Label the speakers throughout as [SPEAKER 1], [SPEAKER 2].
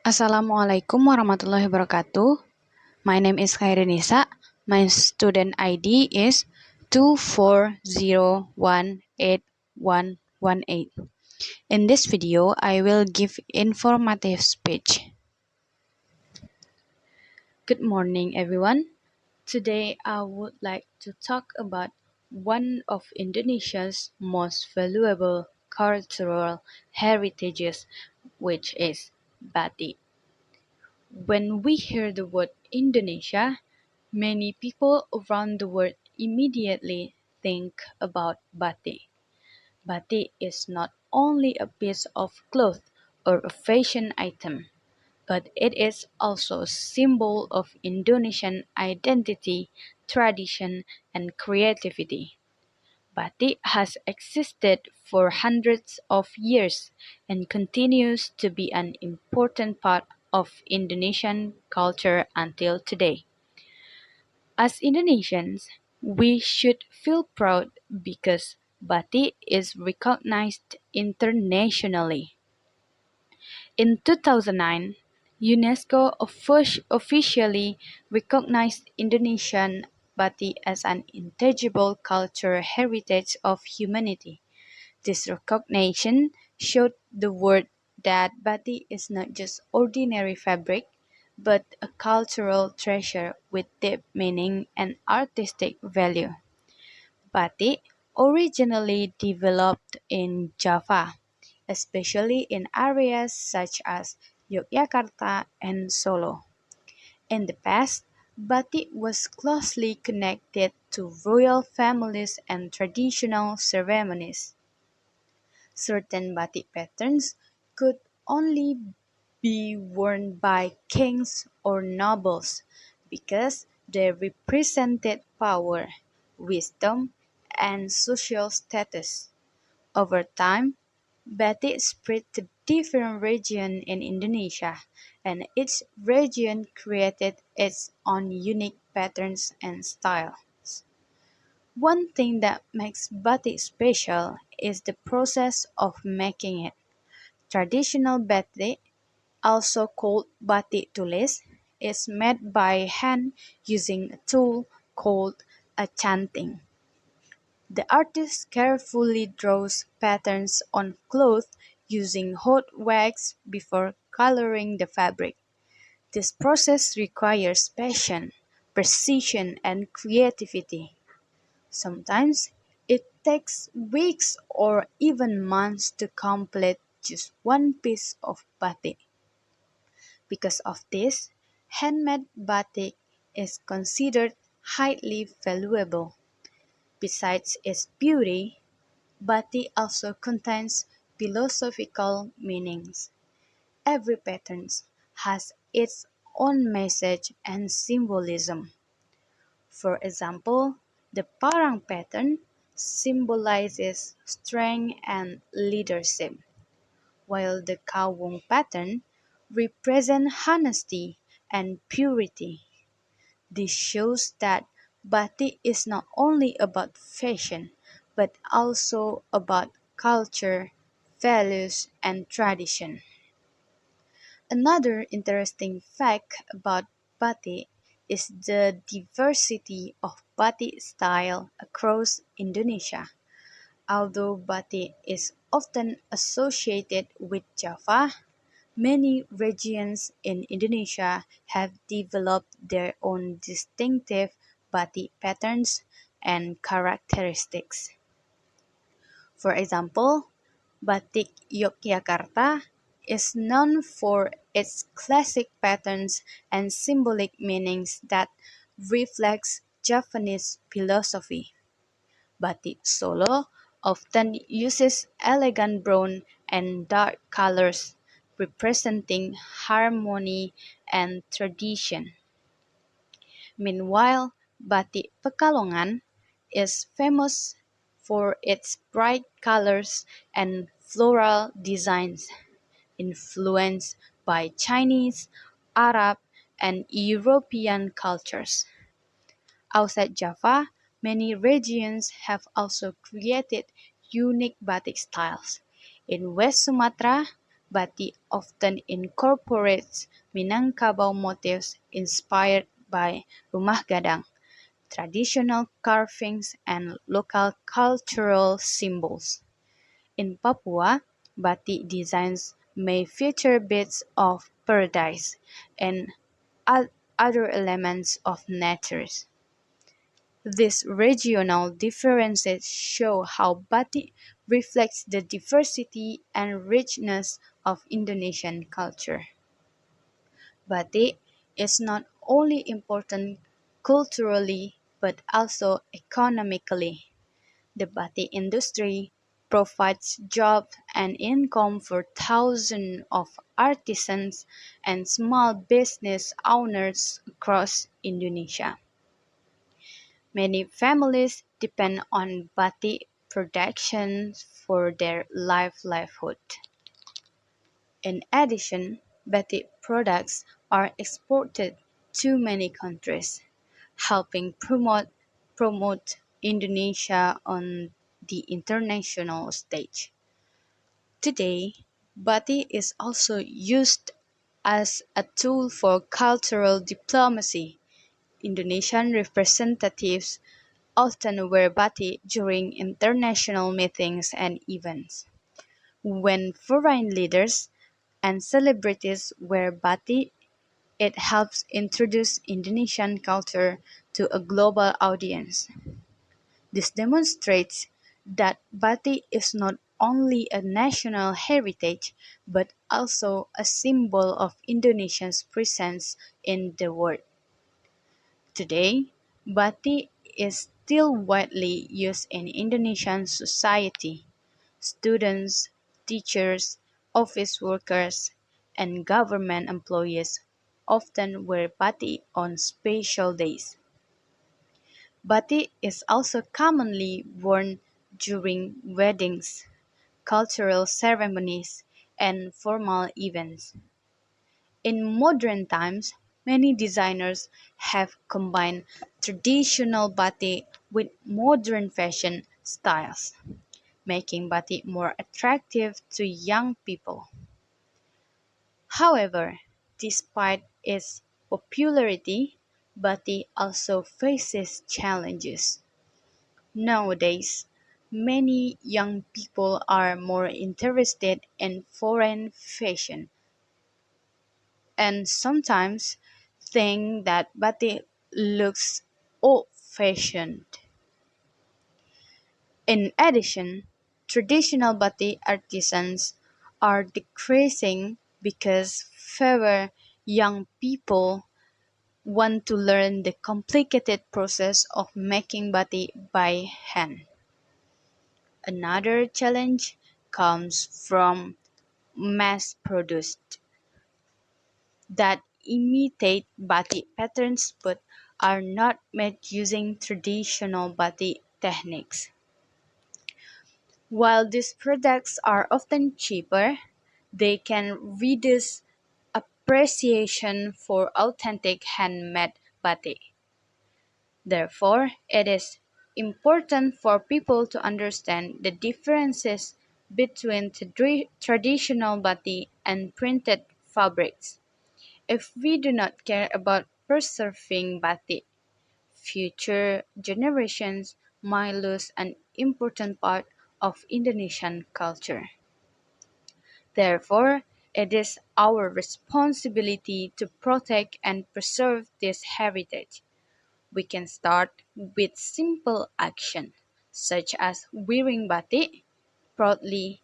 [SPEAKER 1] Assalamualaikum warahmatullahi wabarakatuh. My name is Khairin Nisak. My student ID is 240181118. In this video, I will give informative speech. Good morning, everyone. Today, I would like to talk about one of Indonesia's most valuable cultural heritages, which is batik. When we hear the word Indonesia, many people around the world immediately think about batik. Batik is not only a piece of cloth or a fashion item, but it is also a symbol of Indonesian identity, tradition, and creativity. Batik has existed for hundreds of years and continues to be an important part of Indonesian culture until today. As Indonesians, we should feel proud because batik is recognized internationally. In 2009, UNESCO officially recognized Indonesian batik as an intangible cultural heritage of humanity. This recognition showed the world that batik is not just ordinary fabric, but a cultural treasure with deep meaning and artistic value. Batik originally developed in Java, especially in areas such as Yogyakarta and Solo. In the past, batik was closely connected to royal families and traditional ceremonies. Certain batik patterns could only be worn by kings or nobles because they represented power, wisdom, and social status. Over time, batik spread to different regions in Indonesia, and each region created its own unique patterns and styles. One thing that makes batik special is the process of making it. Traditional batik, also called batik tulis, is made by hand using a tool called a chanting. The artist carefully draws patterns on cloth using hot wax before coloring the fabric. This process requires passion, precision, and creativity. Sometimes it takes weeks or even months to complete just one piece of batik. Because of this, handmade batik is considered highly valuable. Besides its beauty, batik also contains philosophical meanings. Every pattern has its own message and symbolism. For example, the parang pattern symbolizes strength and leadership, while the kawung pattern represents honesty and purity. This shows that batik is not only about fashion, but also about culture, values, and tradition. Another interesting fact about batik is the diversity of batik style across Indonesia. Although batik is often associated with Java, many regions in Indonesia have developed their own distinctive batik patterns and characteristics. For example, batik Yogyakarta is known for its classic patterns and symbolic meanings that reflects Javanese philosophy. Batik Solo often uses elegant brown and dark colors representing harmony and tradition. Meanwhile, batik Pekalongan is famous for its bright colors and floral designs, influenced by Chinese, Arab, and European cultures. Outside Java, many regions have also created unique batik styles. In West Sumatra, Batik often incorporates Minangkabau motifs inspired by rumah gadang, traditional carvings, and local cultural symbols. In Papua, batik designs may feature bits of paradise and other elements of nature. These regional differences show how batik reflects the diversity and richness of Indonesian culture. Batik is not only important culturally but also economically. The batik industry provides jobs and income for thousands of artisans and small business owners across Indonesia. Many families depend on batik production for their livelihood. In addition, batik products are exported to many countries, helping promote Indonesia on the international stage. Today, batik is also used as a tool for cultural diplomacy. Indonesian representatives often wear batik during international meetings and events. When foreign leaders and celebrities wear batik, it helps introduce Indonesian culture to a global audience. This demonstrates that batik is not only a national heritage but also a symbol of Indonesia's presence in the world. Today, batik is still widely used in Indonesian society. Students, teachers, office workers, and government employees often wear batik on special days. Batik is also commonly worn during weddings, cultural ceremonies, and formal events. In modern times, many designers have combined traditional batik with modern fashion styles, making batik more attractive to young people. However, despite its popularity, batik also faces challenges. Nowadays, many young people are more interested in foreign fashion and sometimes think that batik looks old-fashioned. In addition, traditional batik artisans are decreasing because fewer young people want to learn the complicated process of making batik by hand. Another challenge comes from mass-produced that imitate batik patterns but are not made using traditional batik techniques. While these products are often cheaper, they can reduce appreciation for authentic handmade batik. Therefore, it is important for people to understand the differences between traditional batik and printed fabrics. If we do not care about preserving batik, future generations might lose an important part of Indonesian culture. Therefore, it is our responsibility to protect and preserve this heritage. We can start with simple action, such as wearing batik proudly,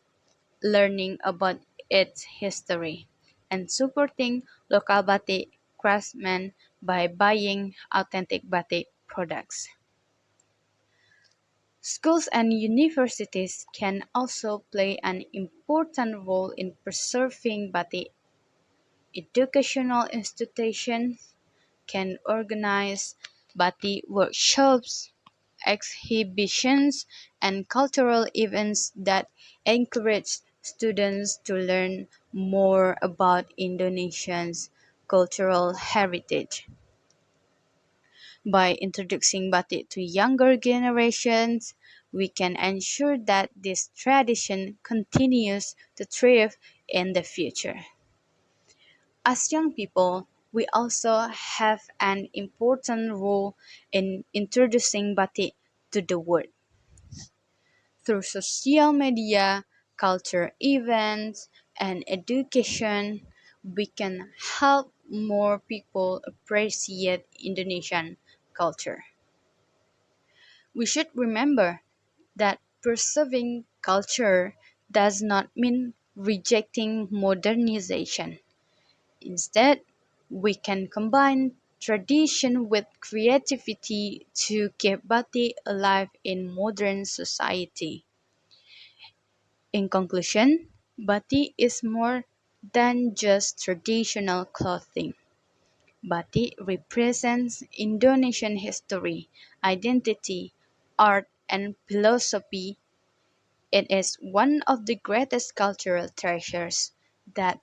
[SPEAKER 1] learning about its history, and supporting local batik craftsmen by buying authentic batik products. Schools and universities can also play an important role in preserving batik. Educational institutions can organize batik workshops, exhibitions, and cultural events that encourage students to learn more about Indonesia's cultural heritage. By introducing batik to younger generations, we can ensure that this tradition continues to thrive in the future. As young people, we also have an important role in introducing batik to the world. Through social media, culture events, and education, we can help more people appreciate Indonesian culture. We should remember that preserving culture does not mean rejecting modernization. Instead, we can combine tradition with creativity to keep batik alive in modern society. In conclusion, batik is more than just traditional clothing. Batik represents Indonesian history, identity, art, and philosophy. It is one of the greatest cultural treasures that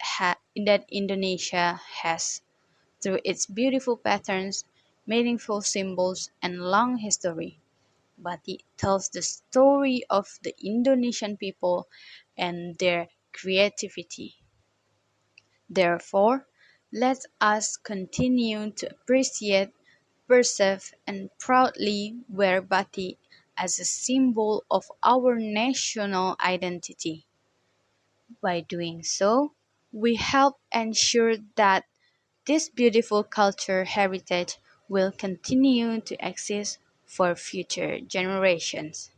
[SPEAKER 1] Indonesia has. Through its beautiful patterns, meaningful symbols, and long history, batik tells the story of the Indonesian people and their creativity. Therefore, let us continue to appreciate, preserve, and proudly wear batik as a symbol of our national identity. By doing so, we help ensure that this beautiful culture heritage will continue to exist for future generations.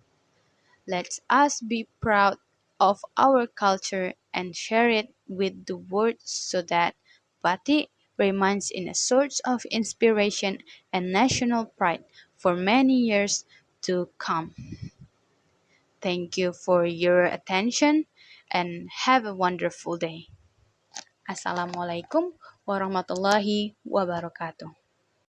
[SPEAKER 1] Let us be proud of our culture and share it with the world so that batik remains in a source of inspiration and national pride for many years to come. Thank you for your attention and have a wonderful day. Assalamualaikum warahmatullahi wabarakatuh.